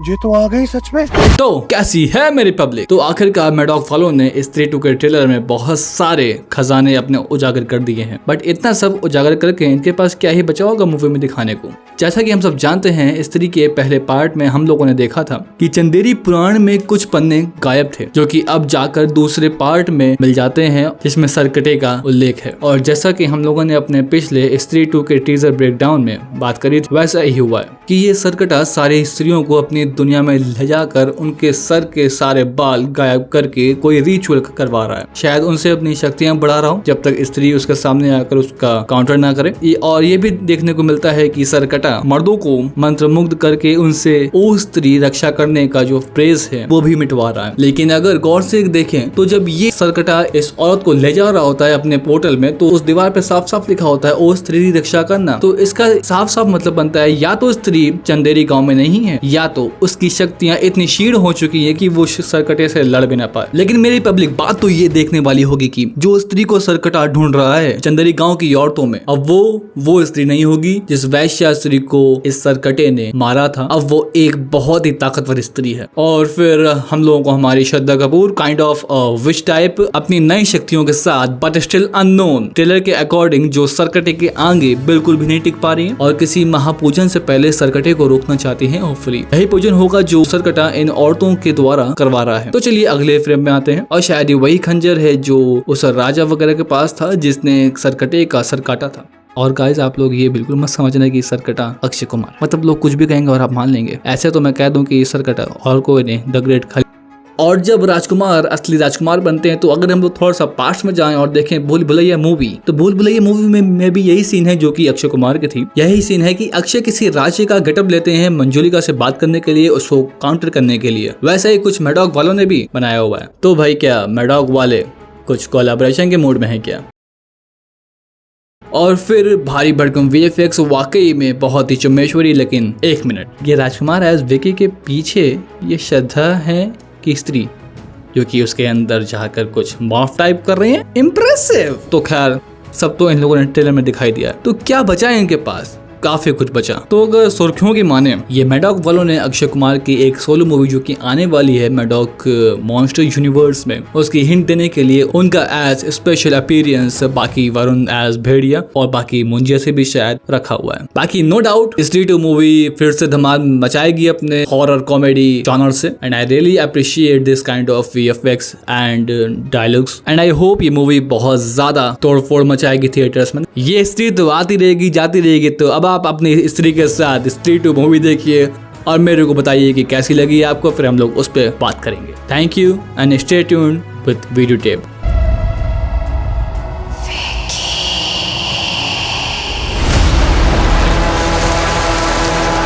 ये तो आ गई सच में। तो कैसी है मेरी पब्लिक। तो आखिरकार मैडॉक वालों ने स्त्री 2 के ट्रेलर में बहुत सारे खजाने अपने उजागर कर दिए हैं, बट इतना सब उजागर करके इनके पास क्या ही बचा होगा मूवी में दिखाने को। जैसा कि हम सब जानते हैं, स्त्री के पहले पार्ट में हम लोगों ने देखा था कि चंदेरी पुराण में कुछ पन्ने गायब थे, जो कि अब जाकर दूसरे पार्ट में मिल जाते हैं, जिसमें सरकटे का उल्लेख है। और जैसा कि हम लोगों ने अपने पिछले स्त्री 2 के टीजर ब्रेकडाउन में बात करी थी, वैसा ही हुआ है कि ये सरकटा सारी स्त्रियों को अपनी दुनिया में ले जाकर उनके सर के सारे बाल गायब करके कोई रिचुअल करवा रहा है। शायद उनसे अपनी शक्तियां बढ़ा रहा हो जब तक स्त्री उसके सामने आकर उसका काउंटर ना करे। और ये भी देखने को मिलता है कि सरकटा मर्दों को मंत्रमुग्ध करके उनसे ओ स्त्री रक्षा करने का जो फ्रेज है वो भी मिटवा रहा है। लेकिन अगर गौर से देखें तो जब ये सरकटा इस औरत को ले जा रहा होता है अपने पोर्टल में, तो उस दीवार पे साफ साफ लिखा होता है ओ स्त्री रक्षा करना। तो इसका साफ साफ मतलब बनता है या तो स्त्री चंदेरी गांव में नहीं है, या तो उसकी शक्तियां इतनी क्षीण हो चुकी है कि वो सरकटे से लड़ भी ना पाए। लेकिन मेरी पब्लिक बात तो ये देखने वाली होगी कि जो स्त्री को सरकटा ढूंढ रहा है चंदेरी गांव की औरतों में, अब वो स्त्री नहीं होगी जिस वैश्या स्त्री को इस सरकटे ने मारा था। अब वो एक बहुत ही ताकतवर स्त्री है। और फिर हम लोगों को हमारी Shraddha Kapoor kind of witch type अपनी नई शक्तियों के साथ बट स्टिल अननोन ट्रेलर के अकॉर्डिंग जो सरकटे के आगे बिल्कुल भी नहीं टिक पा रही है और किसी महापूजन से पहले सरकटे को रोकना चाहती है। होपफुली यही पूजन होगा जो सरकटा इन औरतों के द्वारा करवा रहा है। तो चलिए अगले फ्रेम में आते हैं, और शायद ये वही खंजर है जो उस राजा वगैरह के पास था जिसने सरकटे का सर काटा था। और गाइस आप लोग ये बिल्कुल मत समझना कि सरकटा अक्षय कुमार, मतलब लोग कुछ भी कहेंगे और आप मान लेंगे। ऐसे तो मैं कह दूं कि सरकटा और कोई नहीं, द ग्रेट खलीफा। और जब राजकुमार असली राजकुमार बनते हैं, तो अगर हम लोग थोड़ा सा पास्ट में जाएं और देखें भूल भुलैया मूवी, तो भूल भुलैया मूवी में भी यही सीन है जो कि अक्षय कुमार की थी। यही सीन है कि अक्षय किसी राज्य का गेटअप लेते हैं मंजुलिका से बात करने के लिए, उसको काउंटर करने के लिए। वैसा ही कुछ मैडॉक वालों ने भी बनाया हुआ है। तो भाई क्या मैडॉक वाले कुछ कोलैबोरेशन के मूड में है क्या? और फिर भारी भड़कम वीएफएक्स वाकई में बहुत ही चुम्बेश्वरी। लेकिन एक मिनट, ये राजकुमार एज विकी के पीछे ये श्रद्धा है की स्त्री जो कि उसके अंदर जाकर कुछ मॉर्फ टाइप कर रहे हैं। इम्प्रेसिव। तो खैर सब तो इन लोगों ने ट्रेलर में दिखाई दिया, तो क्या बचा है इनके पास? काफी कुछ बचा। तो अगर सुर्खियों की माने, ये मैडॉक वालों ने अक्षय कुमार की एक सोलो मूवी जो कि आने वाली है मैडॉक मॉन्स्टर यूनिवर्स में, उसकी हिंट देने के लिए उनका एज स्पेशल अपीयरेंस बाकी वरुण एज भेड़िया और बाकी मुंजिया से भी शायद रखा हुआ है। बाकी नो डाउट स्त्री 2 मूवी फिर से धमाल मचाएगी अपने हॉरर कॉमेडी जॉनर से, and I really appreciate this kind of VFX and dialogues, and I hope ये मूवी बहुत ज्यादा तोड़फोड़ मचाएगी थिएटर्स में। ये स्त्री तो आती रहेगी जाती रहेगी, तो अब आप अपनी स्त्री के साथ स्त्री 2 मूवी देखिए और मेरे को बताइए कि कैसी लगी आपको, फिर हम लोग उस पर बात करेंगे। Thank you and stay tuned with video tape.